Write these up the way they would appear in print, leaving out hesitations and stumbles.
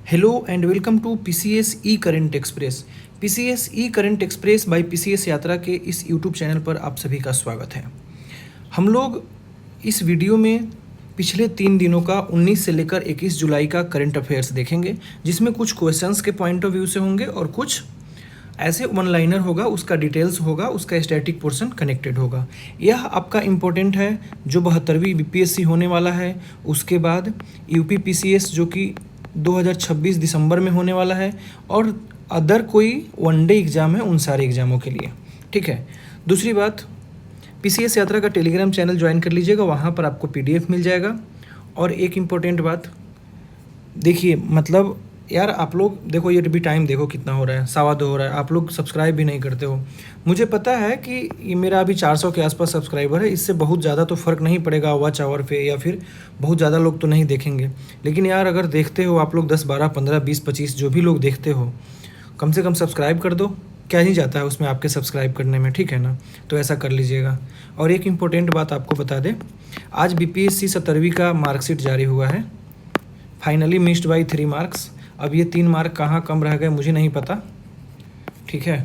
Hello and welcome to PCS E current express. PCS E current express by PCS यात्रा के इस YouTube channel पर आप सभी का स्वागत है। हम लोग इस वीडियो में पिछले 3 दिनों का 19 से लेकर 21 जुलाई का करंट अफेयर्स देखेंगे, जिसमें कुछ क्वेश्चंस के पॉइंट ऑफ व्यू से होंगे और कुछ ऐसे वन लाइनर होगा, उसका डिटेल्स होगा, उसका स्टैटिक पोर्शन कनेक्टेड होगा। यह आपका इम्पोर्टेंट है जो 72वीं बीपीएससी होने वाला है, उसके बाद यूपी पीसीएस जो कि 2026 दिसंबर में होने वाला है, और अदर कोई वनडे एग्ज़ाम है उन सारे एग्ज़ामों के लिए। ठीक है। दूसरी बात, पीसीएस यात्रा का टेलीग्राम चैनल ज्वाइन कर लीजिएगा, वहाँ पर आपको पीडीएफ मिल जाएगा। और एक इम्पोर्टेंट बात देखिए, मतलब यार आप लोग देखो, ये भी टाइम देखो कितना हो रहा है, 2:15 हो रहा है, आप लोग सब्सक्राइब भी नहीं करते हो। मुझे पता है कि ये मेरा अभी 400 के आसपास सब्सक्राइबर है, इससे बहुत ज़्यादा तो फ़र्क नहीं पड़ेगा वॉच आवर पे, या फिर बहुत ज़्यादा लोग तो नहीं देखेंगे। लेकिन यार अगर देखते हो आप लोग 10, 12, 15, 20, 25 जो भी लोग देखते हो, कम से कम सब्सक्राइब कर दो। क्या नहीं जाता है उसमें आपके सब्सक्राइब करने में, ठीक है ना? तो ऐसा कर लीजिएगा। और एक इम्पोर्टेंट बात आपको बता दें, आज बीपीएससी 17वीं का मार्कशीट जारी हुआ है। Finally missed by 3 marks. अब ये 3 मार्क कहाँ कम रह गए मुझे नहीं पता, ठीक है।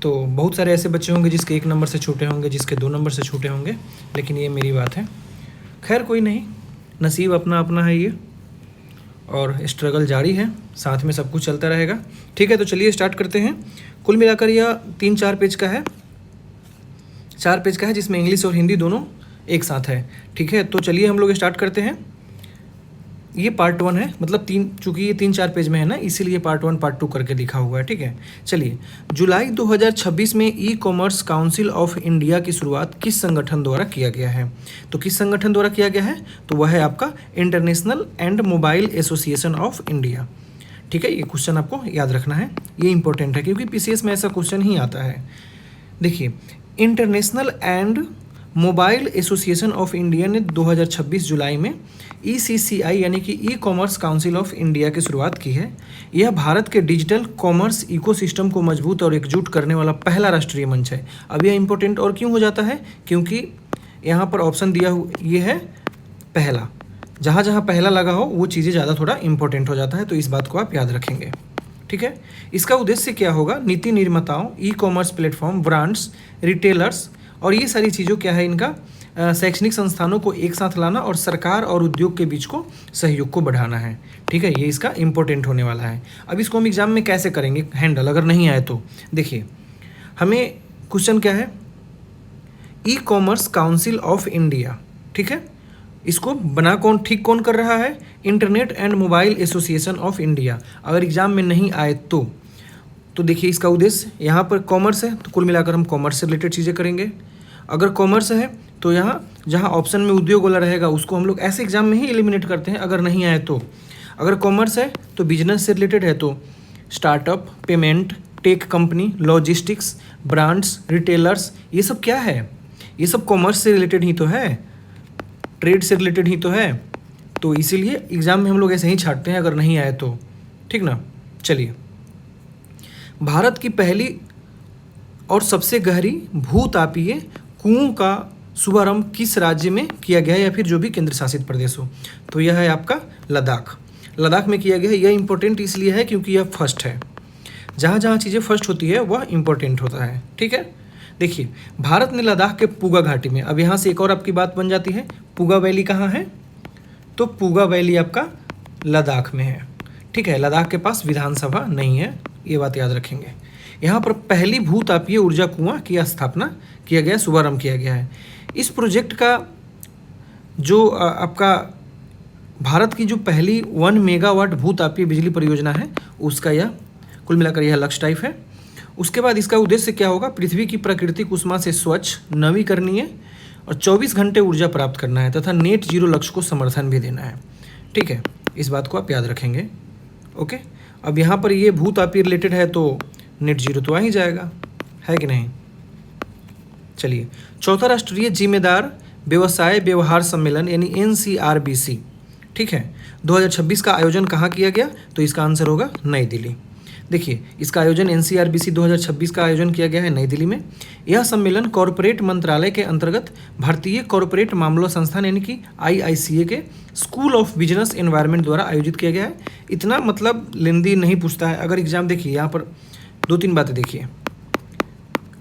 तो बहुत सारे ऐसे बच्चे होंगे जिसके 1 नंबर से छूटे होंगे, जिसके 2 नंबर से छूटे होंगे, लेकिन ये मेरी बात है। खैर कोई नहीं, नसीब अपना अपना है ये, और स्ट्रगल जारी है, साथ में सब कुछ चलता रहेगा। ठीक है, तो चलिए स्टार्ट करते हैं। कुल मिलाकर यह 3-4 पेज का है, 4 पेज का है, जिसमें इंग्लिश और हिंदी दोनों एक साथ है। ठीक है, तो चलिए हम लोग स्टार्ट करते हैं। ये पार्ट 1 है, मतलब चूँकि ये 3-4 पेज में है ना, इसीलिए पार्ट 1 पार्ट 2 करके लिखा हुआ है। ठीक है, चलिए। जुलाई 2026 में e commerce council of India की शुरुआत किस संगठन द्वारा किया गया है? तो किस संगठन द्वारा किया गया है? तो वह है आपका international and mobile association of India. ठीक है, ये क्वेश्चन आपको याद रखना है, ये इंपॉर्टेंट है क्योंकि पीसीएस में ऐसा क्वेश्चन ही आता है। देखिए, international and mobile association of India ने 2026 जुलाई में ईसीसीआई यानी कि e commerce council of India की शुरुआत की है। यह भारत के डिजिटल कॉमर्स इकोसिस्टम को मजबूत और एकजुट करने वाला पहला राष्ट्रीय मंच है। अब यह इंपॉर्टेंट और क्यों हो जाता है? क्योंकि यहाँ पर ऑप्शन दिया हुआ ये है पहला, जहाँ जहाँ पहला लगा हो वो चीज़ें ज़्यादा थोड़ा इंपॉर्टेंट हो जाता है, तो इस बात को आप याद रखेंगे। ठीक है, इसका उद्देश्य क्या होगा? नीति निर्माताओं, e commerce platform, brands, retailers और ये सारी चीज़ों क्या है इनका, शैक्षणिक संस्थानों को एक साथ लाना और सरकार और उद्योग के बीच को सहयोग को बढ़ाना है। ठीक है, ये इसका इम्पोर्टेंट होने वाला है। अब इसको हम एग्जाम में कैसे करेंगे हैंडल, अगर नहीं आए तो देखिए, हमें क्वेश्चन क्या है, e commerce council of India. ठीक है, इसको ठीक कौन कर रहा है? Internet and mobile association of India. अगर एग्जाम में नहीं आए तो देखिए इसका उद्देश्य, यहाँ पर कॉमर्स है तो कुल मिलाकर हम कॉमर्स से रिलेटेड चीज़ें करेंगे। अगर कॉमर्स है तो यहाँ जहाँ ऑप्शन में उद्योग वाला रहेगा उसको हम लोग ऐसे एग्जाम में ही एलिमिनेट करते हैं, अगर नहीं आए तो। अगर कॉमर्स है तो बिजनेस से रिलेटेड है तो startup, payment, tech company, logistics, brands, retailers, ये सब क्या है? ये सब कॉमर्स से रिलेटेड ही तो है, ट्रेड से रिलेटेड ही तो है। तो इसीलिए एग्ज़ाम में हम लोग ऐसे ही छाटते हैं अगर नहीं आए तो, ठीक ना। चलिए, भारत की पहली और सबसे गहरी भूतापीय कुओं का शुभारंभ किस राज्य में किया गया है, या फिर जो भी केंद्र शासित प्रदेश हो? तो यह है आपका लद्दाख। लद्दाख में किया गया है। यह इंपॉर्टेंट इसलिए है क्योंकि यह फर्स्ट है। जहाँ जहाँ चीज़ें फर्स्ट होती है वह इंपॉर्टेंट होता है। ठीक है, देखिए, भारत ने लद्दाख के पूगा घाटी में, अब यहाँ से एक और आपकी बात बन जाती है, पूगा वैली कहाँ है? तो पूगा वैली आपका लद्दाख में है। ठीक है, लद्दाख के पास विधानसभा नहीं है, ये बात याद रखेंगे। यहाँ पर पहली भूतापीय ऊर्जा कुआं की स्थापना किया गया, शुभारंभ किया गया है। इस प्रोजेक्ट का जो आपका भारत की जो पहली 1 मेगावाट भूतापीय बिजली परियोजना है, उसका यह कुल मिलाकर यह लक्ष्य टाइप है। उसके बाद इसका उद्देश्य क्या होगा? पृथ्वी की प्राकृतिक ऊष्मा से स्वच्छ, नवीकरणीय और 24 घंटे ऊर्जा प्राप्त करना है तथा नेट जीरो लक्ष्य को समर्थन भी देना है। ठीक है, इस बात को आप याद रखेंगे। ओके, अब यहाँ पर ये भूतापीय रिलेटेड है तो नेट जीरो तो आ ही जाएगा, है कि नहीं। चलिए, चौथा राष्ट्रीय जिम्मेदार व्यवसाय व्यवहार सम्मेलन यानी NCRBC, ठीक है, 2026 का आयोजन कहाँ किया गया? तो इसका आंसर होगा नई दिल्ली। देखिए, इसका आयोजन NCRBC 2026 का आयोजन किया गया है नई दिल्ली में। यह सम्मेलन कॉरपोरेट मंत्रालय के अंतर्गत भारतीय कॉरपोरेट मामलों संस्थान यानी कि IICA के स्कूल ऑफ बिजनेस एनवायरनमेंट द्वारा आयोजित किया गया है। इतना मतलब लेंदी नहीं पूछता है। अगर एग्जाम देखिए यहाँ पर 2-3 बातें देखिए,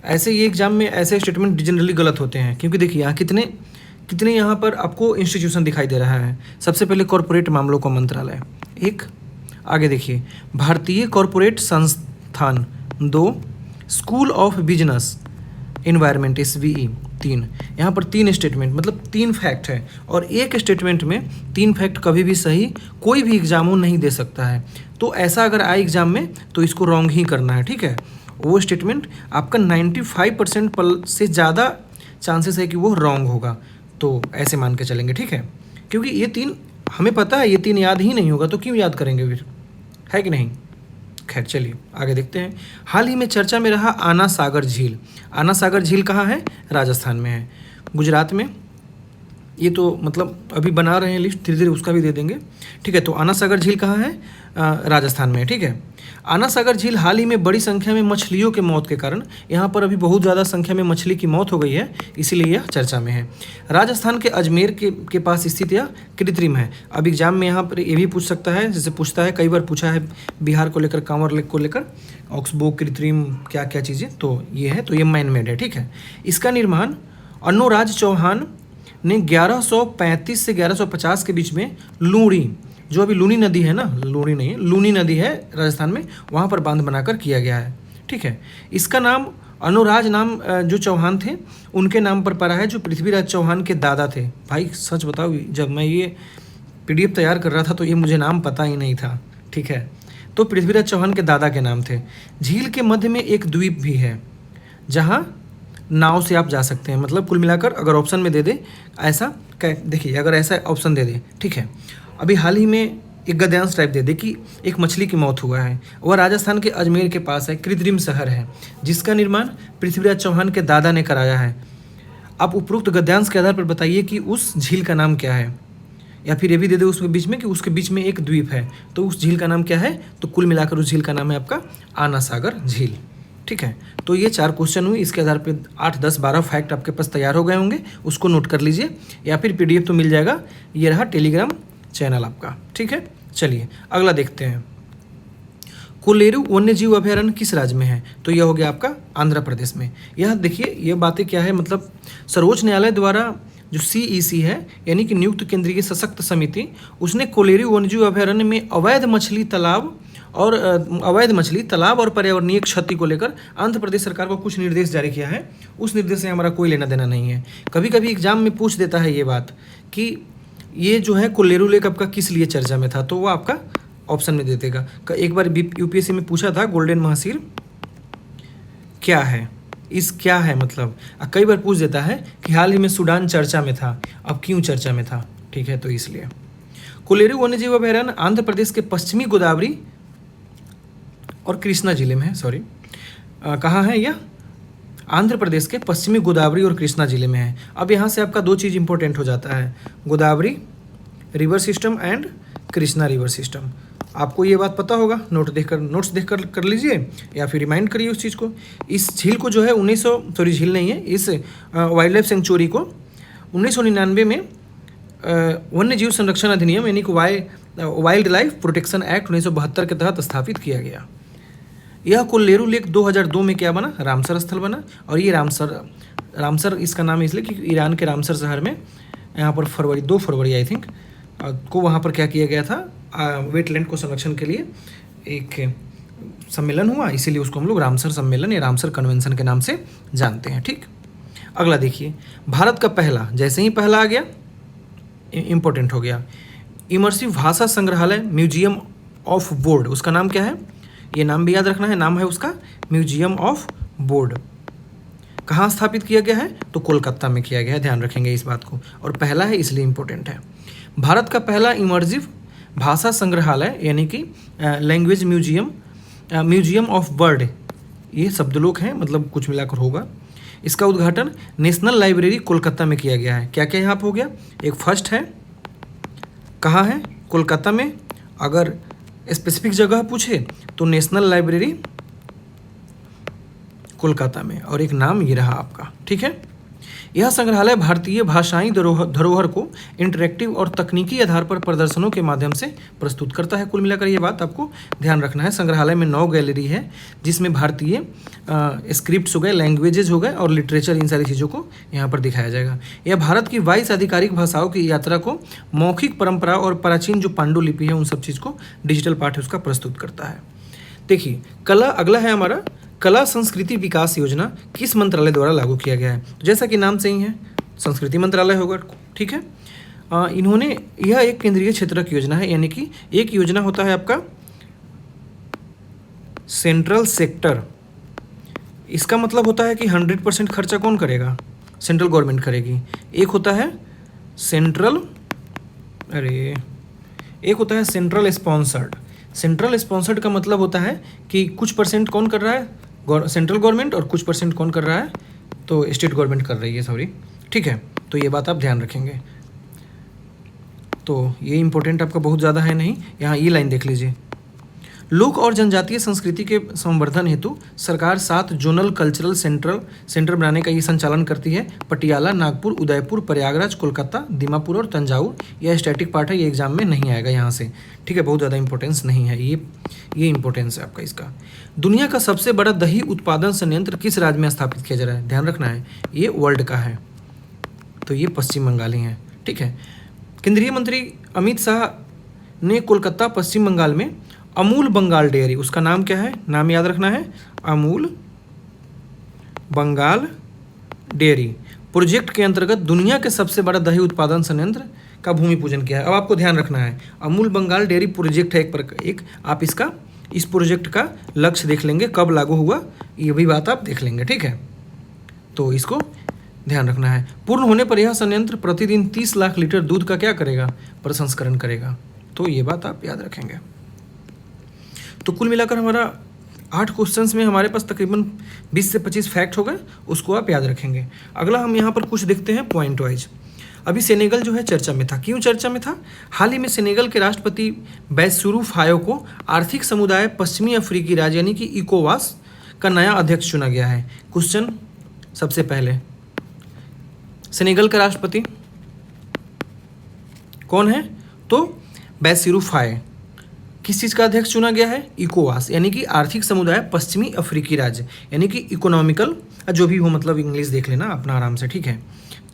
ऐसे ये एग्जाम में ऐसे स्टेटमेंट जनरली गलत होते हैं, क्योंकि देखिए यहाँ कितने यहाँ पर आपको इंस्टीट्यूशन दिखाई दे रहा है। सबसे पहले कॉरपोरेट मामलों का मंत्रालय, एक, आगे देखिए भारतीय कॉरपोरेट संस्थान, 2, school of business environment SBE, 3। यहाँ पर 3 स्टेटमेंट मतलब 3 फैक्ट है, और एक स्टेटमेंट में 3 फैक्ट कभी भी सही कोई भी एग्जामो नहीं दे सकता है। तो ऐसा अगर आए एग्जाम में तो इसको रॉन्ग ही करना है, ठीक है। वो स्टेटमेंट आपका 95% से ज़्यादा चांसेस है कि वो रॉन्ग होगा, तो ऐसे मान के चलेंगे, ठीक है। क्योंकि ये 3 हमें पता है, ये 3 याद ही नहीं होगा तो क्यों याद करेंगे फिर, है कि नहीं। खैर चलिए आगे देखते हैं। हाल ही में चर्चा में रहा आना सागर झील। आना सागर झील कहाँ है? राजस्थान में है, गुजरात में। ये तो मतलब अभी बना रहे हैं लिस्ट, धीरे धीरे उसका भी दे देंगे, ठीक है। तो आना सागर झील कहाँ है? राजस्थान में है, ठीक है। आना सागर झील हाल ही में बड़ी संख्या में मछलियों के मौत के कारण, यहाँ पर अभी बहुत ज़्यादा संख्या में मछली की मौत हो गई है, इसीलिए यह चर्चा में है। राजस्थान के अजमेर के पास स्थित यह कृत्रिम है। अब एग्जाम में यहाँ पर ये भी पूछ सकता है, जैसे पूछता है, कई बार पूछा है बिहार को लेकर, कांवर लेक को लेकर, ऑक्सबो कृत्रिम क्या क्या चीज़ें, तो ये है, तो ये मैन मेड है, ठीक है। इसका निर्माण अन्नोराज चौहान ने 1135 से 1150 के बीच में लूणी, जो अभी लूनी नदी है ना, लूनी नहीं है, लूनी नदी है राजस्थान में, वहाँ पर बांध बनाकर किया गया है, ठीक है। इसका नाम अनुराज नाम जो चौहान थे उनके नाम पर पड़ा है, जो पृथ्वीराज चौहान के दादा थे। भाई सच बताओ, जब मैं ये PDF तैयार कर रहा था तो ये मुझे नाम पता ही नहीं था, ठीक है। तो पृथ्वीराज चौहान के दादा के नाम थे। झील के मध्य में एक द्वीप भी है जहाँ नाव से आप जा सकते हैं। मतलब कुल मिलाकर अगर ऑप्शन में दे दे ऐसा, देखिए अगर ऐसा ऑप्शन दे दे, ठीक है। अभी हाल ही में एक गद्यांश टाइप दे दे कि एक मछली की मौत हुआ है, वह राजस्थान के अजमेर के पास है, कृत्रिम शहर है जिसका निर्माण पृथ्वीराज चौहान के दादा ने कराया है। आप उपरोक्त गद्यांश के आधार पर बताइए कि उस झील का नाम क्या है, या फिर ये भी दे दे उसके बीच में कि उसके बीच में एक द्वीप है, तो उस झील का नाम क्या है। तो कुल मिलाकर उस झील का नाम है आपका आना सागर झील, ठीक है। तो ये 4 क्वेश्चन हुए, इसके आधार पे 8, 10, 12 फैक्ट आपके पास तैयार हो गए होंगे, उसको नोट कर लीजिए, या फिर PDF तो मिल जाएगा। ये रहा टेलीग्राम चैनल आपका, ठीक है। चलिए अगला देखते हैं। कोलेरू वन्यजीव अभयारण्य किस राज्य में है? तो यह हो गया आपका आंध्र प्रदेश में। यह देखिए ये बातें क्या है, मतलब सर्वोच्च न्यायालय द्वारा जो CEC है यानी कि नियुक्त केंद्रीय सशक्त समिति, उसने कोलेरू वन्यजीव अभयारण्य में अवैध मछली तालाब और पर्यावरणीय क्षति को लेकर आंध्र प्रदेश सरकार को कुछ निर्देश जारी किया है। उस निर्देश से हमारा कोई लेना देना नहीं है। कभी कभी एग्जाम में पूछ देता है ये बात कि ये जो है कोलेरू लेक आपका किस लिए चर्चा में था, तो वो आपका ऑप्शन में दे देगा। एक बार UPSC में पूछा था गोल्डन महासीर क्या है, क्या है मतलब, कई बार पूछ देता है कि हाल ही में सूडान चर्चा में था, अब क्यों चर्चा में था, ठीक है। तो इसलिए कोलेरू वन्यजीव अभयारण्य आंध्र प्रदेश के पश्चिमी गोदावरी और कृष्णा जिले में है, सॉरी कहाँ है यह? आंध्र प्रदेश के पश्चिमी गोदावरी और कृष्णा जिले में है। अब यहाँ से आपका 2 चीज़ इंपॉर्टेंट हो जाता है, Godavari river system and Krishna river system. आपको ये बात पता होगा, नोट्स देखकर कर लीजिए, या फिर रिमाइंड करिए उस चीज़ को। इस झील को जो है 1900 झील नहीं है, इस वाइल्ड लाइफ सेंचुरी को 1999 में वन्य जीव संरक्षण अधिनियम यानी कि वाइल्ड लाइफ प्रोटेक्शन एक्ट 1972 के तहत स्थापित किया गया। यह कोलेरू लेक 2002 में क्या बना? रामसर स्थल बना। और ये रामसर इसका नाम इसलिए कि ईरान के रामसर शहर में यहाँ पर 2 फरवरी आई थिंक को वहाँ पर क्या किया गया था, वेटलैंड को संरक्षण के लिए एक सम्मेलन हुआ, इसीलिए उसको हम लोग रामसर सम्मेलन या रामसर कन्वेंशन के नाम से जानते हैं, ठीक। अगला देखिए, भारत का पहला, जैसे ही पहला आ गया इम्पोर्टेंट हो गया, इमर्सिव भाषा संग्रहालय म्यूजियम ऑफ बोर्ड, उसका नाम क्या है? ये नाम भी याद रखना है, नाम है उसका म्यूजियम ऑफ बोर्ड। कहाँ स्थापित किया गया है? तो कोलकाता में किया गया है, ध्यान रखेंगे इस बात को, और पहला है इसलिए इम्पोर्टेंट है। भारत का पहला इमर्सिव भाषा संग्रहालय यानी कि लैंग्वेज म्यूजियम ऑफ बर्ड, ये शब्दलोक हैं, मतलब कुछ मिलाकर होगा। इसका उद्घाटन नेशनल लाइब्रेरी कोलकाता में किया गया है। क्या क्या यहाँ पर हो गया? एक फर्स्ट है, कहाँ है? कोलकाता में। अगर स्पेसिफिक जगह पूछे तो नेशनल लाइब्रेरी कोलकाता में, और एक नाम ये रहा आपका, ठीक है। यह संग्रहालय भारतीय भाषाई धरोहर को इंटरेक्टिव और तकनीकी आधार पर प्रदर्शनों के माध्यम से प्रस्तुत करता है। कुल मिलाकर ये बात आपको ध्यान रखना है। संग्रहालय में 9 गैलरी है, जिसमें भारतीय स्क्रिप्ट्स हो गए, लैंग्वेजेज हो गए और लिटरेचर, इन सारी चीज़ों को यहाँ पर दिखाया जाएगा। यह भारत की 22 आधिकारिक भाषाओं की यात्रा को, मौखिक परंपरा और प्राचीन जो पांडुलिपि है उन सब चीज़ को, डिजिटल पार्ट है उसका प्रस्तुत करता है। देखिए कला, अगला है हमारा कला संस्कृति विकास योजना किस मंत्रालय द्वारा लागू किया गया है। तो जैसा कि नाम से ही है, संस्कृति मंत्रालय होगा, ठीक है। इन्होंने, यह एक केंद्रीय क्षेत्रक योजना है, यानी कि एक योजना होता है आपका सेंट्रल सेक्टर। इसका मतलब होता है कि 100% खर्चा कौन करेगा, सेंट्रल गवर्नमेंट करेगी। एक होता है सेंट्रल स्पॉन्सर्ड। सेंट्रल स्पॉन्सर्ड का मतलब होता है कि कुछ परसेंट कौन कर रहा है, सेंट्रल गवर्नमेंट, और कुछ परसेंट कौन कर रहा है, तो स्टेट गवर्नमेंट कर रही है, सॉरी, ठीक है। तो ये बात आप ध्यान रखेंगे। तो ये इंपॉर्टेंट आपका बहुत ज़्यादा है नहीं, यहाँ ये लाइन देख लीजिए। लोक और जनजातीय संस्कृति के संवर्धन हेतु सरकार 7 जोनल कल्चरल सेंटर बनाने का ये संचालन करती है। पटियाला, नागपुर, उदयपुर, प्रयागराज, कोलकाता, दीमापुर और तंजावुर। यह स्टैटिक पार्ट है, ये एग्जाम में नहीं आएगा यहाँ से, ठीक है, बहुत ज़्यादा इंपॉर्टेंस नहीं है ये इंपॉर्टेंस है आपका इसका। दुनिया का सबसे बड़ा दही उत्पादन संयंत्र किस राज्य में स्थापित किया जा रहा है, ध्यान रखना है, ये वर्ल्ड का है, तो ये पश्चिम बंगाल ही है, ठीक है। केंद्रीय मंत्री अमित शाह ने कोलकाता, पश्चिम बंगाल में अमूल बंगाल डेयरी, उसका नाम क्या है, नाम याद रखना है, अमूल बंगाल डेयरी प्रोजेक्ट के अंतर्गत दुनिया के सबसे बड़ा दही उत्पादन संयंत्र का भूमि पूजन किया है। अब आपको ध्यान रखना है, अमूल बंगाल डेयरी प्रोजेक्ट है एक आप इस प्रोजेक्ट का लक्ष्य देख लेंगे, कब लागू हुआ ये भी बात आप देख लेंगे, ठीक है। तो इसको ध्यान रखना है। पूर्ण होने पर यह संयंत्र प्रतिदिन 30 लाख लीटर दूध का क्या करेगा, प्रसंस्करण करेगा। तो ये बात आप याद रखेंगे। तो कुल मिलाकर हमारा 8 क्वेश्चंस में हमारे पास तकरीबन 20 से 25 फैक्ट हो गए, उसको आप याद रखेंगे। अगला हम यहाँ पर कुछ देखते हैं पॉइंट वाइज। अभी सेनेगल जो है चर्चा में था, क्यों चर्चा में था, हाल ही में सेनेगल के राष्ट्रपति बैसिरू फायो को आर्थिक समुदाय पश्चिमी अफ्रीकी राज्य यानी कि इकोवास का नया अध्यक्ष चुना गया है। क्वेश्चन सबसे पहले, सेनेगल का राष्ट्रपति कौन है, तो बैसिरू फायो। किस चीज़ का अध्यक्ष चुना गया है, इकोवास यानी कि आर्थिक समुदाय पश्चिमी अफ्रीकी राज्य, यानी कि इकोनॉमिकल, जो भी हो, मतलब इंग्लिश देख लेना अपना आराम से, ठीक है।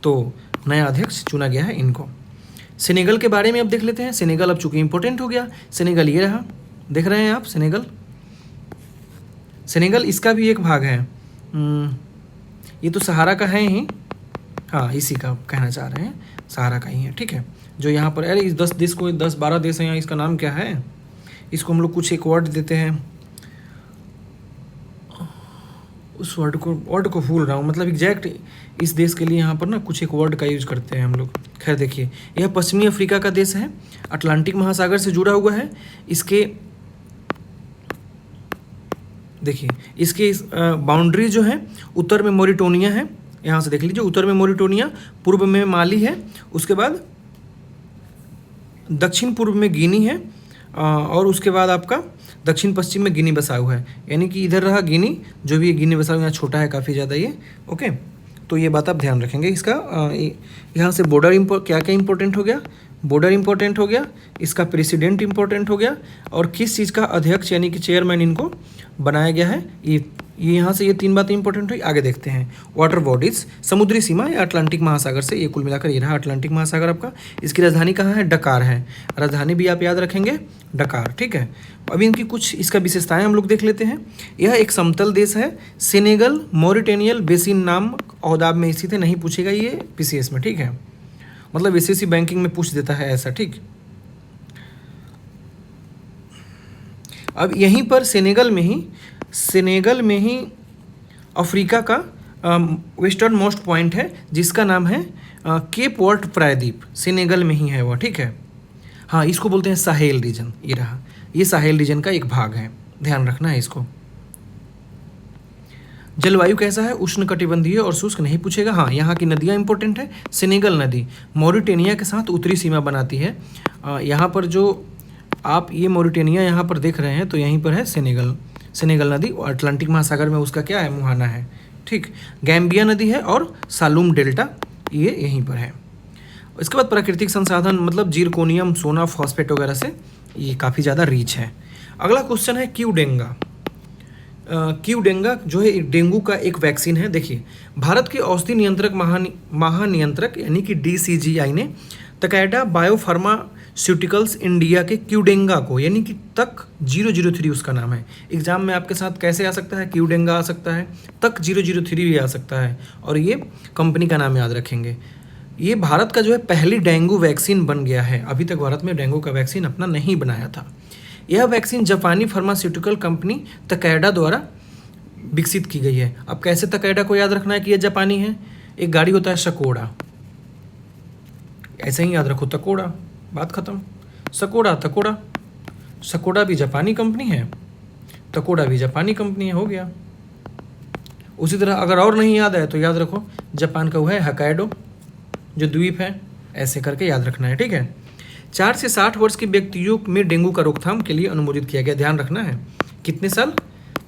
तो नया अध्यक्ष चुना गया है इनको। सेनेगल के बारे में अब देख लेते हैं। सेनेगल अब चूंकि इंपॉर्टेंट हो गया, सेनेगल ये रहा, देख रहे हैं आप, सेनेगल इसका भी एक भाग है, ये तो सहारा का है ही, हाँ इसी का कहना चाह रहे हैं, सहारा का ही है, ठीक है। जो यहाँ पर, अरे इस 10 देश को 10-12 देश हैं यहाँ, इसका नाम क्या है, इसको हम लोग कुछ एक वर्ड देते हैं, उस वर्ड को भूल रहा हूँ, मतलब एग्जैक्ट इस देश के लिए यहाँ पर ना कुछ एक वर्ड का यूज करते हैं हम लोग। खैर देखिए, यह पश्चिमी अफ्रीका का देश है, अटलांटिक महासागर से जुड़ा हुआ है। इसके देखिए, इसके बाउंड्री जो है, उत्तर में मोरिटोनिया है, यहाँ से देख लीजिए, उत्तर में मोरिटोनिया, पूर्व में माली है, उसके बाद दक्षिण पूर्व में गिनी है, और उसके बाद आपका दक्षिण पश्चिम में गिनी बसाऊ है, यानी कि इधर रहा गिनी, जो भी गिनी बसाऊ यहाँ छोटा है काफ़ी ज़्यादा ये, ओके। तो ये बात आप ध्यान रखेंगे। इसका यहाँ से बॉर्डर क्या क्या इंपॉर्टेंट हो गया, बॉर्डर इंपॉर्टेंट हो गया, इसका प्रेसिडेंट इंपॉर्टेंट हो गया, और किस चीज़ का अध्यक्ष यानी कि चेयरमैन इनको बनाया गया है, ये यहाँ से ये 3 बातें इंपॉर्टेंट हुई। आगे देखते हैं, वाटर बॉडीज, समुद्री सीमा या अटलांटिक महासागर से, ये कुल मिलाकर ये रहा अटलांटिक महासागर आपका। इसकी राजधानी कहाँ है, डकार है, राजधानी भी आप याद रखेंगे, डकार, ठीक है। अभी इनकी कुछ इसका विशेषताएं हम लोग देख लेते हैं। यह एक समतल देश है, सेनेगल मॉरिटेनियल बेसिन नाम ओहदाब में स्थित है, नहीं पूछेगा ये पीसीएस में, ठीक है, मतलब एसएससी बैंकिंग में पूछ देता है ऐसा, ठीक। अब यहीं पर सेनेगल में ही अफ्रीका का वेस्टर्न मोस्ट पॉइंट है, जिसका नाम है केप वर्ट प्रायद्वीप, सेनेगल में ही है वह, ठीक है। हाँ, इसको बोलते हैं साहेल रीजन, ये रहा, ये साहेल रीजन का एक भाग है, ध्यान रखना है इसको। जलवायु कैसा है, उष्णकटिबंधीय और शुष्क, नहीं पूछेगा। हाँ, यहाँ की नदियाँ इंपॉर्टेंट है, सेनेगल नदी मॉरिटेनिया के साथ उत्तरी सीमा बनाती है। यहाँ पर जो आप ये मॉरिटेनिया यहाँ पर देख रहे हैं तो यहीं पर है सेनेगल नदी, और अटलांटिक महासागर में उसका क्या है, मुहाना है। ठीक, गैम्बिया नदी है और सालूम डेल्टा ये यहीं पर है। इसके बाद प्राकृतिक संसाधन मतलब जिरकोनियम, सोना, फॉस्फेट वगैरह से ये काफ़ी ज़्यादा रिच है। अगला क्वेश्चन है क्यूडेंगा। क्यूडेंगा जो है डेंगू का एक वैक्सीन है। देखिए, भारत के औषधि नियंत्रक महानियंत्रक यानी कि DCGI ने तकैडा बायोफार्मास्यूटिकल्स इंडिया के क्यूडेंगा को, यानी कि तक 003 उसका नाम है। एग्जाम में आपके साथ कैसे आ सकता है, क्यूडेंगा आ सकता है, तक 003 भी आ सकता है, और ये कंपनी का नाम याद रखेंगे। ये भारत का जो है पहली डेंगू वैक्सीन बन गया है। अभी तक भारत में डेंगू का वैक्सीन अपना नहीं बनाया था। यह वैक्सीन जापानी फार्मास्यूटिकल कंपनी तकैडा द्वारा विकसित की गई है। अब कैसे तकैडा को याद रखना है कि यह जापानी है? एक गाड़ी होता है शकोड़ा, ऐसे ही याद रखो, तकोड़ा, बात खत्म। शकोड़ा, तकोड़ा, शकोड़ा भी जापानी कंपनी है, तकोड़ा भी जापानी कंपनी है, हो गया। उसी तरह अगर और नहीं याद है तो याद रखो जापान का वो है हकाइडो जो द्वीप है, ऐसे करके याद रखना है। ठीक है, 4 से 60 वर्ष के व्यक्तियों में डेंगू का रोकथाम के लिए अनुमोदित किया गया। ध्यान रखना है कितने साल,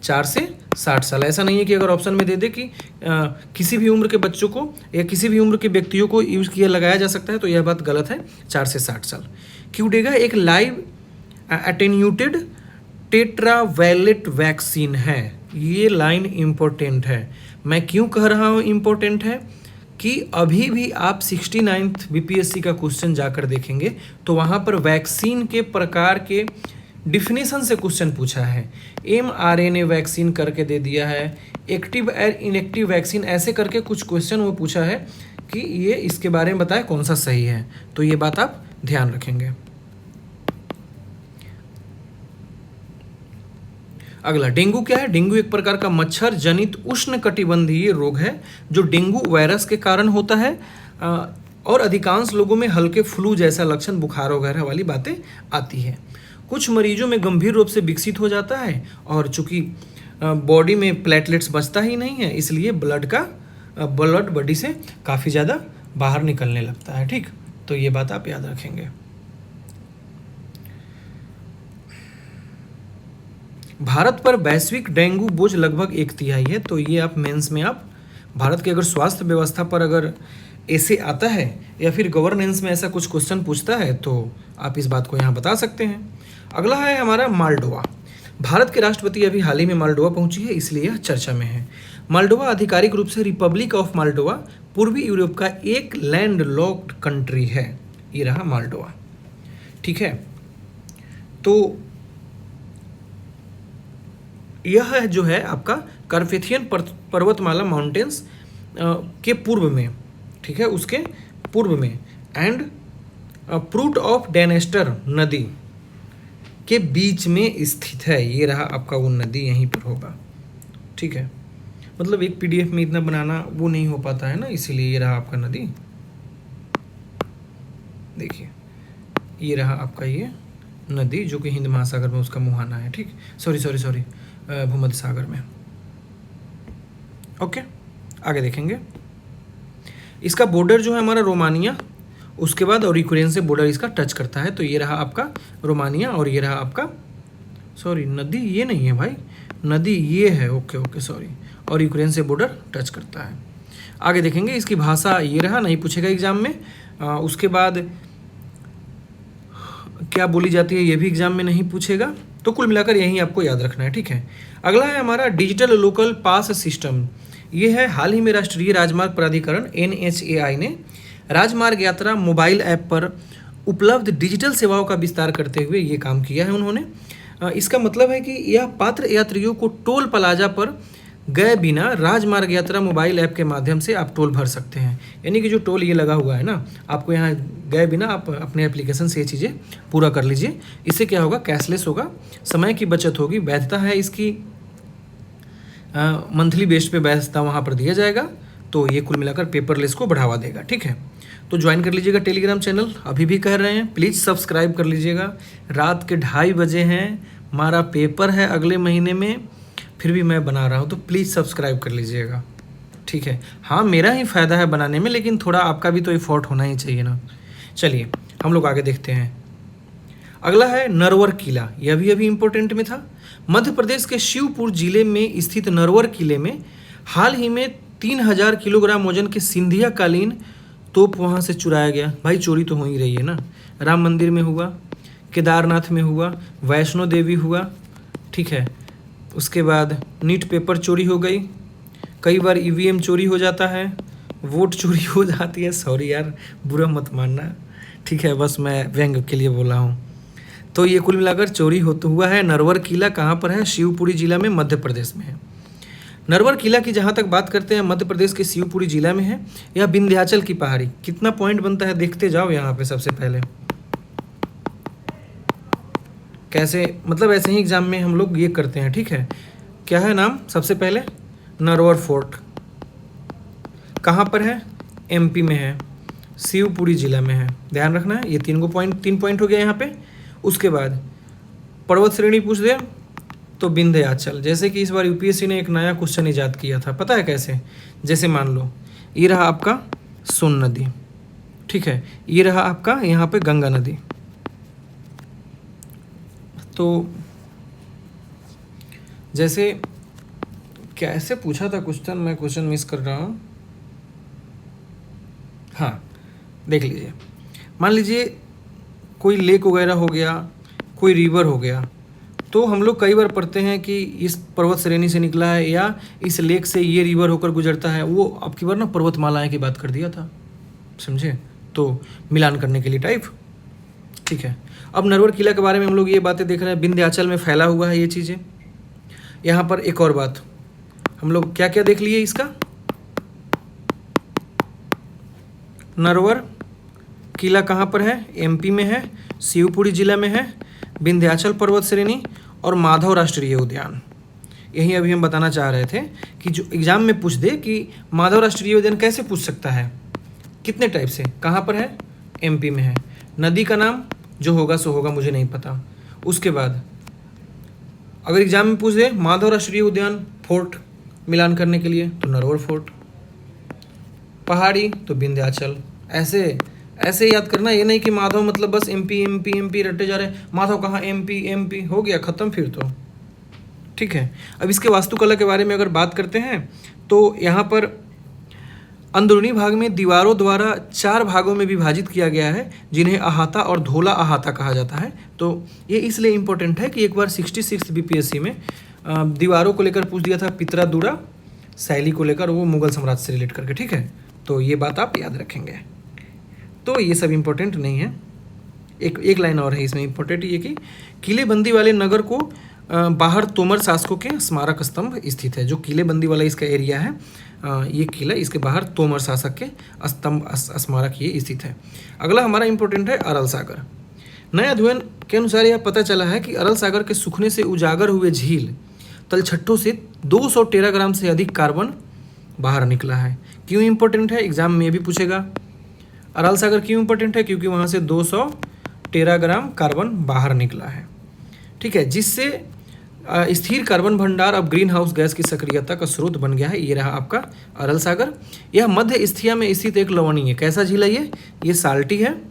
4 से 60 साल। ऐसा नहीं है कि अगर ऑप्शन में दे दे कि किसी भी उम्र के बच्चों को या किसी भी उम्र के व्यक्तियों को यूज़ किया लगाया जा सकता है, तो यह बात गलत है। 4 से 60 साल। क्यूडेगा एक लाइव एटेन्यूटेड टेट्रावैलेट वैक्सीन है। ये लाइन इम्पोर्टेंट है। मैं क्यों कह रहा हूँ इम्पोर्टेंट है कि अभी भी आप 69th BPSC का क्वेश्चन जाकर देखेंगे तो वहाँ पर वैक्सीन के प्रकार के डिफिनेशन से क्वेश्चन पूछा है। mRNA वैक्सीन करके दे दिया है, एक्टिव और इनएक्टिव वैक्सीन ऐसे करके कुछ क्वेश्चन वो पूछा है कि ये इसके बारे में बताए कौन सा सही है। तो ये बात आप ध्यान रखेंगे। अगला, डेंगू क्या है? डेंगू एक प्रकार का मच्छर जनित उष्णकटिबंधीय रोग है जो डेंगू वायरस के कारण होता है, और अधिकांश लोगों में हल्के फ्लू जैसा लक्षण, बुखार वगैरह वाली बातें आती है। कुछ मरीजों में गंभीर रूप से विकसित हो जाता है, और चूंकि बॉडी में प्लेटलेट्स बचता ही नहीं है, इसलिए ब्लड बॉडी से काफ़ी ज़्यादा बाहर निकलने लगता है। ठीक, तो ये बात आप याद रखेंगे। भारत पर वैश्विक डेंगू बोझ लगभग 1/3 है। तो ये आप मेंस में आप भारत की अगर स्वास्थ्य व्यवस्था पर अगर ऐसे आता है या फिर गवर्नेंस में ऐसा कुछ क्वेश्चन पूछता है तो आप इस बात को यहाँ बता सकते हैं। अगला है हमारा मालडोवा। भारत के राष्ट्रपति अभी हाल ही में मालडोवा पहुंची है, इसलिए यह चर्चा में है। मालडोवा आधिकारिक रूप से रिपब्लिक ऑफ मालडोवा पूर्वी यूरोप का एक लैंड लॉक्ड कंट्री है। ये रहा मालडोवा। ठीक है, तो यह जो है आपका कार्पेथियन पर्वतमाला माउंटेन्स के पूर्व में, ठीक है, उसके पूर्व में, एंड प्रूट ऑफ डेनेस्टर नदी के बीच में स्थित है। ये रहा आपका वो नदी, यहीं पर होगा। ठीक है, मतलब एक PDF में इतना बनाना वो नहीं हो पाता है ना, इसीलिए ये रहा आपका नदी। देखिए, ये रहा आपका ये नदी जो कि हिंद महासागर में उसका मुहाना है। ठीक, सॉरी भूमध्य सागर में। ओके, आगे देखेंगे। इसका बॉर्डर जो है हमारा रोमानिया, उसके बाद और यूक्रेन से बॉर्डर इसका टच करता है। तो ये रहा आपका रोमानिया, और ये रहा आपका, सॉरी नदी ये नहीं है भाई, नदी ये है। ओके सॉरी, और यूक्रेन से बॉर्डर टच करता है। आगे देखेंगे। इसकी भाषा ये रहा, नहीं पूछेगा एग्जाम में। उसके बाद क्या बोली जाती है ये भी एग्जाम में नहीं पूछेगा। तो कुल मिलाकर यही आपको याद रखना है। ठीक है, अगला है हमारा डिजिटल लोकल पास सिस्टम। ये है हाल ही में राष्ट्रीय राजमार्ग प्राधिकरण NHAI ने राजमार्ग यात्रा मोबाइल ऐप पर उपलब्ध डिजिटल सेवाओं का विस्तार करते हुए ये काम किया है उन्होंने। इसका मतलब है कि यह पात्र यात्रियों को टोल प्लाजा पर गए बिना राजमार्ग यात्रा मोबाइल ऐप के माध्यम से आप टोल भर सकते हैं। यानी कि जो टोल ये लगा हुआ है ना, आपको यहाँ गए बिना आप अपने एप्लीकेशन से ये चीज़ें पूरा कर लीजिए। इससे क्या होगा, कैशलेस होगा, समय की बचत होगी, वैधता है इसकी मंथली बेस्ड पे वैधता वहाँ पर दिया जाएगा। तो ये कुल मिलाकर पेपरलेस को बढ़ावा देगा। ठीक है, तो ज्वाइन कर लीजिएगा टेलीग्राम चैनल, अभी भी कह रहे हैं, प्लीज़ सब्सक्राइब कर लीजिएगा। रात के 2:30 बजे हैं, हमारा पेपर है अगले महीने में, फिर भी मैं बना रहा हूँ, तो प्लीज़ सब्सक्राइब कर लीजिएगा। ठीक है, हाँ मेरा ही फ़ायदा है बनाने में, लेकिन थोड़ा आपका भी तो एफर्ट होना ही चाहिए ना। चलिए हम लोग आगे देखते हैं। अगला है नरवर किला, यह भी अभी इम्पोर्टेंट में था। मध्य प्रदेश के शिवपुर जिले में स्थित नरवर किले में हाल ही में 3000 किलोग्राम वजन के सिंधिया कालीन तोप वहाँ से चुराया गया। भाई चोरी तो हो ही रही है ना, राम मंदिर में हुआ, केदारनाथ में हुआ, वैष्णो देवी हुआ, ठीक है। उसके बाद नीट पेपर चोरी हो गई, कई बार ईवीएम चोरी हो जाता है, वोट चोरी हो जाती है। सॉरी यार, बुरा मत मानना, ठीक है, बस मैं व्यंग के लिए बोला हूँ। तो ये कुल मिलाकर चोरी होता हुआ है। नरवर किला कहाँ पर है? शिवपुरी जिला में, मध्य प्रदेश में है। नरवर किला की जहाँ तक बात करते हैं, मध्य प्रदेश के शिवपुरी जिला में है। यह विंध्याचल की पहाड़ी, कितना पॉइंट बनता है देखते जाओ यहाँ पे। सबसे पहले कैसे, मतलब ऐसे ही एग्जाम में हम लोग ये करते हैं, ठीक है। क्या है नाम? सबसे पहले नरवर फोर्ट कहाँ पर है? एमपी में है, शिवपुरी जिला में है, ध्यान रखना है। ये तीन पॉइंट हो गया यहाँ पे। उसके बाद पर्वत श्रेणी पूछ दे तो विंध्याचल। जैसे कि इस बार यूपीएससी ने एक नया क्वेश्चन ईजाद किया था, पता है कैसे? जैसे मान लो ये रहा आपका सोन नदी, ठीक है, ये रहा आपका यहाँ पे गंगा नदी। तो जैसे कैसे पूछा था क्वेश्चन, मैं क्वेश्चन मिस कर रहा हूँ। हाँ देख लीजिए, मान लीजिए कोई लेक वगैरह हो गया, कोई रिवर हो गया, तो हम लोग कई बार पढ़ते हैं कि इस पर्वत श्रेणी से निकला है या इस लेक से ये रिवर होकर गुजरता है। वो अब की बार ना पर्वतमालाएं की बात कर दिया था, समझे? तो मिलान करने के लिए टाइप, ठीक है। अब नरवर किला के बारे में हम लोग ये बातें देख रहे हैं, विंध्याचल में फैला हुआ है ये चीज़ें। यहाँ पर एक और बात, हम लोग क्या क्या देख लिए इसका? नरवर किला कहाँ पर है? एमपी में है, शिवपुरी जिला में है, विंध्याचल पर्वत श्रेणी और माधव राष्ट्रीय उद्यान। यही अभी हम बताना चाह रहे थे कि जो एग्जाम में पूछ दे कि माधव राष्ट्रीय उद्यान कैसे पूछ सकता है, कितने टाइप से, कहाँ पर है? एमपी में है। नदी का नाम जो होगा सो होगा, मुझे नहीं पता। उसके बाद अगर एग्जाम में पूछ दे माधव राष्ट्रीय उद्यान फोर्ट मिलान करने के लिए तो नरवर फोर्ट, पहाड़ी तो विंध्याचल। ऐसे ऐसे याद करना, ये नहीं कि माधव मतलब बस एमपी एमपी एमपी रटे जा रहे हैं। माधव कहाँ? एमपी एमपी, हो गया ख़त्म फिर तो, ठीक है। अब इसके वास्तुकला के बारे में अगर बात करते हैं तो यहाँ पर अंदरूनी भाग में दीवारों द्वारा 4 भागों में विभाजित किया गया है, जिन्हें अहाता और धोला अहाता कहा जाता है। तो ये इसलिए इम्पोर्टेंट है कि एक बार 66 बीपीएससी में दीवारों को लेकर पूछ दिया था, पितरादुरा शैली को लेकर, वो मुगल साम्राज्य से रिलेट करके, ठीक है। तो ये बात आप याद रखेंगे। तो ये सब इम्पोर्टेंट नहीं है। एक लाइन और है इसमें इम्पोर्टेंट, ये कि किलेबंदी वाले नगर को बाहर तोमर शासकों के स्मारक स्तंभ स्थित है। जो किलेबंदी वाला इसका एरिया है, ये किला, इसके बाहर तोमर शासक के स्तंभ स्मारक ये स्थित है। अगला हमारा इम्पोर्टेंट है अरल सागर। नए अध्ययन के अनुसार यह पता चला है कि अरल सागर के सूखने से उजागर हुए झील तलछट्टों से 200 टेराग्राम से अधिक कार्बन बाहर निकला है। क्यों इम्पोर्टेंट है? एग्जाम में भी पूछेगा। अरल सागर क्यों इम्पोर्टेंट है? क्योंकि वहाँ से 200 टेराग्राम कार्बन बाहर निकला है, ठीक है, जिससे स्थिर कार्बन भंडार अब ग्रीन हाउस गैस की सक्रियता का स्रोत बन गया है। ये रहा आपका अरल सागर। यह मध्य एशिया में स्थित एक लवणीय, कैसा झील है ये साल्टी है,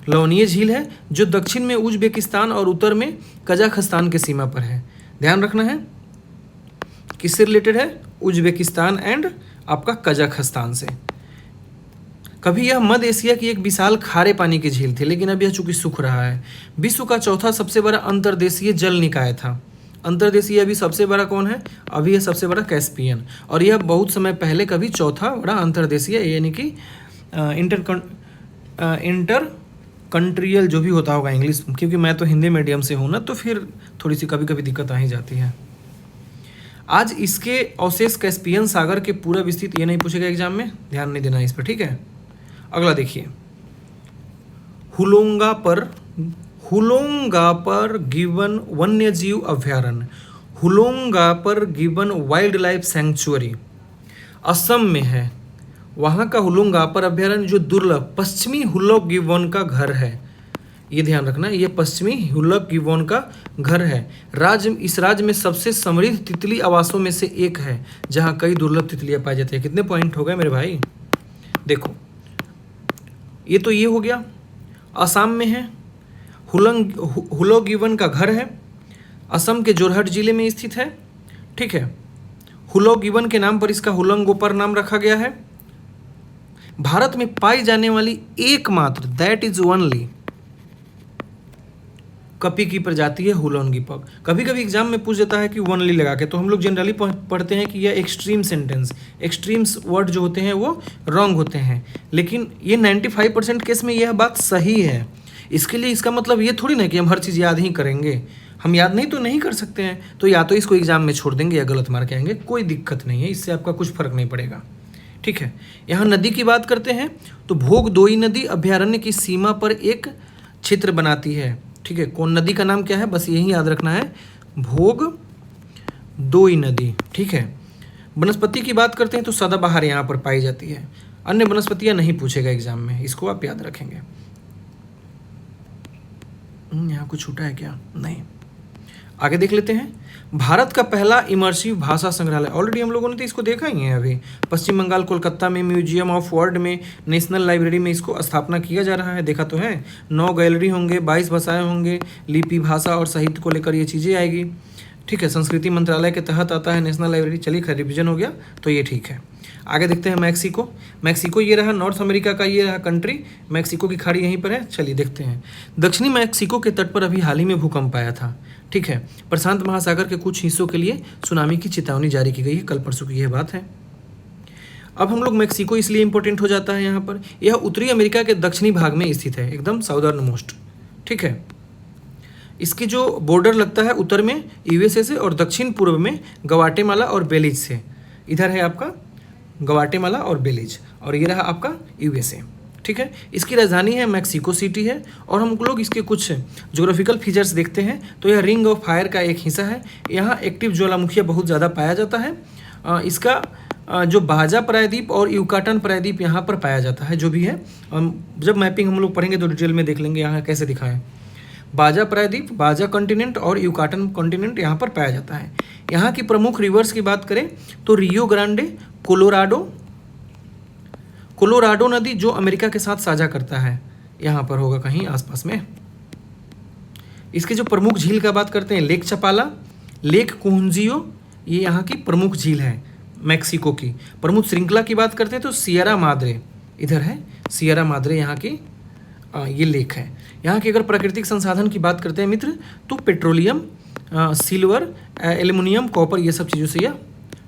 लवणीय झील है, जो दक्षिण में उज्बेकिस्तान और उत्तर में कजाखस्तान के सीमा पर है। ध्यान रखना है, किससे रिलेटेड है? उज्बेकिस्तान एंड आपका कजाखस्तान से। कभी यह मध्य एशिया की एक विशाल खारे पानी की झील थी, लेकिन अब यह चूंकि सूख रहा है। विश्व का चौथा सबसे बड़ा अंतर्देशीय जल निकाय था। अंतर्देशीय अभी सबसे बड़ा कौन है? अभी है सबसे बड़ा कैस्पियन, और यह बहुत समय पहले कभी चौथा बड़ा अंतर्देशीय, यानी कि इंटर कंट्रियल जो भी होता होगा इंग्लिश, क्योंकि मैं तो हिंदी मीडियम से हूँ ना, तो फिर थोड़ी सी कभी कभी दिक्कत आ ही जाती है। आज इसके अवशेष कैस्पियन सागर के पूरा विस्तृत, ये नहीं पूछेगा एग्जाम में, ध्यान नहीं देना इस पर, ठीक है। अगला देखिए, हुलोंगा पर गिवन वन्यजीव अभ्यारण्य, हुलोंगा पर given wild life sanctuary Assam में है। वहाँ का हुलोंगा पर अभ्यारण्य जो दुर्लभ पश्चिमी हुलॉक गिब्बन का घर है, ये ध्यान रखना, ये पश्चिमी हुलॉक गिब्बन का घर है। इस राज्य में सबसे समृद्ध तितली आवासों में से एक है, जहाँ कई दुर्लभ तितलियाँ पाई जाती है। कितने पॉइंट हो गए मेरे भाई? देखो, ये तो ये हो गया, असम में है। हुलोगिवन का घर है, असम के जोरहट जिले में स्थित है। ठीक है, हुलोगिवन के नाम पर इसका हुलंगोपर नाम रखा गया है। भारत में पाई जाने वाली एकमात्र, दैट इज ओनली, कपी की प्रजाति है हुलोंगी पग। कभी कभी एग्जाम में पूछ देता है कि ओनली लगा के, तो हम लोग जनरली पढ़ते हैं कि यह एक्सट्रीम सेंटेंस, एक्सट्रीम्स वर्ड जो होते हैं वो रॉन्ग होते हैं, लेकिन ये 95% केस में यह बात सही है। इसके लिए इसका मतलब ये थोड़ी ना कि हम हर चीज़ याद ही करेंगे, हम याद नहीं तो नहीं कर सकते हैं, तो या तो इसको एग्जाम में छोड़ देंगे या गलत मार्क आएंगे, कोई दिक्कत नहीं है, इससे आपका कुछ फर्क नहीं पड़ेगा। ठीक है, यहाँ नदी की बात करते हैं तो भोगदोई नदी अभ्यारण्य की सीमा पर एक क्षेत्र बनाती है। ठीक है, कौन नदी का नाम क्या है, बस यही याद रखना है, भोगदोई नदी। ठीक है, वनस्पति की बात करते हैं तो सदाबहार यहाँ पर पाई जाती है, अन्य वनस्पतियाँ नहीं पूछेगा एग्जाम में, इसको आप याद रखेंगे। यहाँ कुछ छूटा है क्या, नहीं। आगे देख लेते हैं, भारत का पहला इमर्सिव भाषा संग्रहालय, ऑलरेडी हम लोगों ने तो इसको देखा ही है अभी, पश्चिम बंगाल कोलकाता में म्यूजियम ऑफ वर्ल्ड में, नेशनल लाइब्रेरी में इसको स्थापना किया जा रहा है, देखा तो है। 9 गैलरी होंगे, 22 भाषाएं होंगे, लिपि, भाषा और साहित्य को लेकर ये चीज़ें आएगी। ठीक है, संस्कृति मंत्रालय के तहत आता है नेशनल लाइब्रेरी। चलिए खैर रिविजन हो गया तो ये ठीक है। आगे देखते हैं मैक्सिको। मैक्सिको ये रहा नॉर्थ अमेरिका का, ये रहा कंट्री, मैक्सिको की खाड़ी यहीं पर है। चलिए देखते हैं, दक्षिणी मैक्सिको के तट पर अभी हाल ही में भूकंप आया था। ठीक है, प्रशांत महासागर के कुछ हिस्सों के लिए सुनामी की चेतावनी जारी की गई है, कल परसों की यह बात है। अब हम लोग मैक्सिको इसलिए इंपॉर्टेंट हो जाता है यहाँ पर, यह उत्तरी अमेरिका के दक्षिणी भाग में स्थित है, एकदम साउदर्न मोस्ट। ठीक है, इसकी जो बॉर्डर लगता है उत्तर में यूएसए से और दक्षिण पूर्व में ग्वाटेमाला और बेलीज से। इधर है आपका ग्वाटेमाला और बेलीज, और ये रहा आपका यूएसए। ठीक है, इसकी राजधानी है मैक्सिको सिटी है। और हम लोग इसके कुछ ज्योग्राफिकल फीचर्स देखते हैं तो यह रिंग ऑफ फायर का एक हिस्सा है। यहाँ एक्टिव ज्वालामुखियाँ बहुत ज़्यादा पाया जाता है। इसका जो बाजा प्रायद्वीप और यूकाटन प्रायद्वीप यहाँ पर पाया जाता है, जो भी है जब मैपिंग हम लोग पढ़ेंगे तो डिटेल में देख लेंगे यहाँ कैसे दिखा है। बाजा प्रायद्वीप, बाजा कॉन्टिनेंट और यूकाटन कॉन्टिनेंट यहाँ पर पाया जाता है। यहाँ की प्रमुख रिवर्स की बात करें तो रियो ग्रांडे, कोलोराडो नदी जो अमेरिका के साथ साझा करता है, यहाँ पर होगा कहीं आसपास में। इसके जो प्रमुख झील का बात करते हैं, लेक चपाला, लेक कुंजियो, ये यहाँ की प्रमुख झील है मैक्सिको की। प्रमुख श्रृंखला की बात करते हैं तो सियरा माद्रे, इधर है सियरा माद्रे यहाँ की ये लेक है। यहाँ के अगर प्राकृतिक संसाधन की बात करते हैं मित्र तो पेट्रोलियम, सिल्वर, एल्युमिनियम, कॉपर, ये सब चीज़ों से यह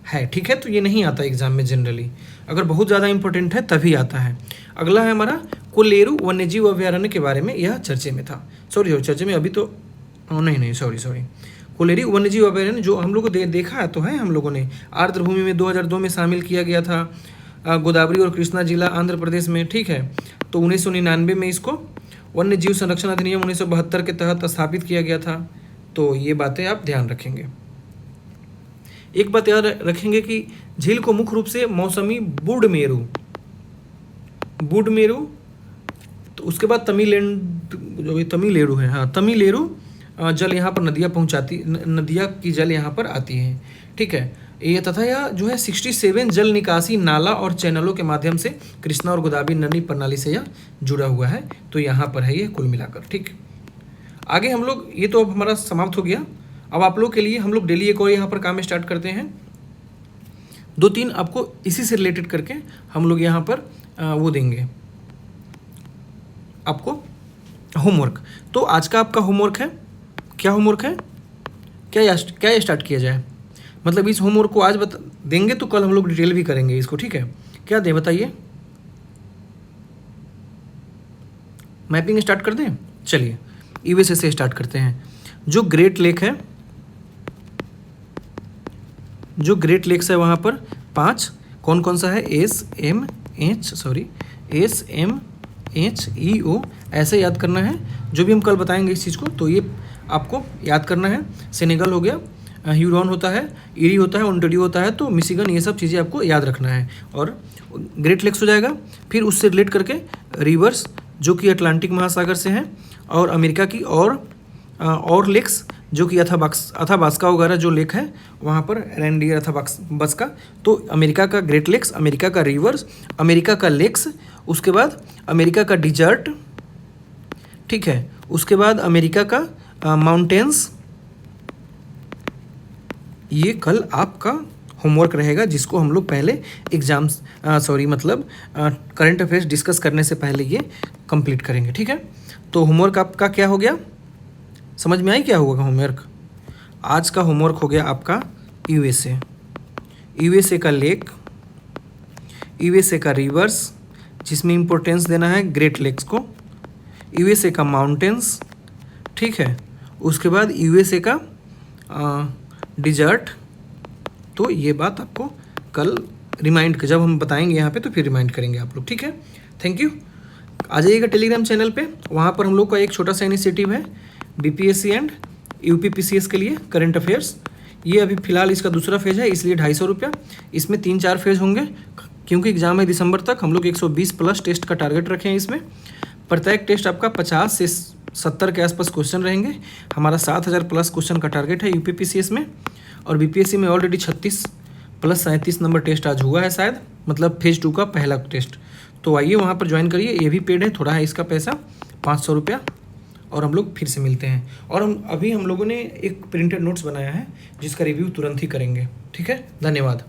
है। ठीक है, तो ये नहीं आता एग्जाम में जनरली, अगर बहुत ज़्यादा इंपॉर्टेंट है तभी आता है। अगला है हमारा कोलेरू वन्यजीव अभ्यारण्य के बारे में, यह चर्चे में था, सॉरी चर्चे में अभी तो नहीं सॉरी कोलेरू वन्यजीव अभ्यारण्य जो हम लोगों को देखा तो है हम लोगों ने, आर्द्रभूमि में 2002 में शामिल किया गया था, गोदावरी और कृष्णा जिला आंध्र प्रदेश में। ठीक है, तो 1999 में इसको वन्य जीव संरक्षण अधिनियम 1972 के तहत स्थापित किया गया था। तो ये बातें आप ध्यान रखेंगे। एक बात याद रखेंगे कि झील को मुख्य रूप से मौसमी बुडमेरू, तो उसके बाद तमिलेरू है, हाँ तमिलेरू जल यहाँ पर नदियाँ की जल यहाँ पर आती है। ठीक है, ये तथा यह जो है 67 जल निकासी नाला और चैनलों के माध्यम से कृष्णा और गोदावरी नदी प्रणाली से यह जुड़ा हुआ है। तो यहाँ पर है ये कुल मिलाकर। ठीक, आगे हम लोग, ये तो अब हमारा समाप्त हो गया। अब आप लोग के लिए हम लोग डेली एक और यहाँ पर काम स्टार्ट करते हैं, 2-3 आपको इसी से रिलेटेड करके हम लोग यहाँ पर वो देंगे आपको होमवर्क। तो आज का आपका होमवर्क है, क्या होमवर्क है, क्या स्टार्ट किया जाए, मतलब इस होमवर्क को आज देंगे तो कल हम लोग डिटेल भी करेंगे इसको। ठीक है, क्या दें बताइए, मैपिंग स्टार्ट कर दें। चलिए यूएसए से स्टार्ट करते हैं। जो ग्रेट लेक है, जो ग्रेट लेक्स है वहाँ पर 5 कौन कौन सा है, SMHEO, ऐसे याद करना है। जो भी हम कल बताएंगे इस चीज़ को तो ये आपको याद करना है। सेनेगल हो गया, ह्यूरॉन होता है, ईरी होता है, ओंटारियो होता है, तो मिशिगन, ये सब चीज़ें आपको याद रखना है। और ग्रेट लेक्स हो जाएगा, फिर उससे रिलेट करके रिवर्स जो कि अटलांटिक महासागर से हैं, और अमेरिका की और लेक्स जो कि अथाबास्का वगैरह जो लेक है वहाँ पर, रेनडियर अथाबास्का, तो अमेरिका का ग्रेट लेक्स, अमेरिका का रिवर्स, अमेरिका का लेक्स, उसके बाद अमेरिका का डिजर्ट। ठीक है, उसके बाद अमेरिका का माउंटेन्स, ये कल आपका होमवर्क रहेगा, जिसको हम लोग पहले एग्जाम्स करंट अफेयर्स डिस्कस करने से पहले ये कंप्लीट करेंगे, ठीक है। तो होमवर्क आपका क्या हो गया, समझ में आई क्या होगा होमवर्क? आज का होमवर्क हो गया आपका यूएसए का लेक, यूएसए का रिवर्स जिसमें इम्पोर्टेंस देना है ग्रेट लेक्स को, यूएसए का माउंटेन्स, ठीक है। उसके बाद यूएसए का डिजर्ट। तो ये बात आपको कल रिमाइंड, जब हम बताएंगे यहाँ पे तो फिर रिमाइंड करेंगे आप लोग, ठीक है। Thank you. आ जाइएगा टेलीग्राम चैनल पे, वहाँ पर हम लोग का एक छोटा सा इनिशिएटिव है बीपीएससी एंड यूपीपीसीएस के लिए करंट अफेयर्स। ये अभी फ़िलहाल इसका दूसरा फेज़ है, इसलिए 250 रुपया। इसमें 3-4 फेज़ होंगे, क्योंकि एग्ज़ाम है दिसंबर तक। हम लोग 120 प्लस टेस्ट का टारगेट रखे हैं इसमें। प्रत्येक टेस्ट आपका 50 से 70 के आसपास क्वेश्चन रहेंगे। हमारा 7000 प्लस क्वेश्चन का टारगेट है यूपीपीसीएस में, और बीपीएससी में ऑलरेडी 36 प्लस 37 नंबर टेस्ट आज हुआ है शायद, मतलब फेज़ 2 का पहला टेस्ट। तो आइए वहाँ पर ज्वाइन करिए, ये भी पेड है, थोड़ा है इसका पैसा 500 रुपया। और हम लोग फिर से मिलते हैं। और हम लोगों ने एक प्रिंटेड नोट्स बनाया है जिसका रिव्यू तुरंत ही करेंगे, ठीक है। धन्यवाद।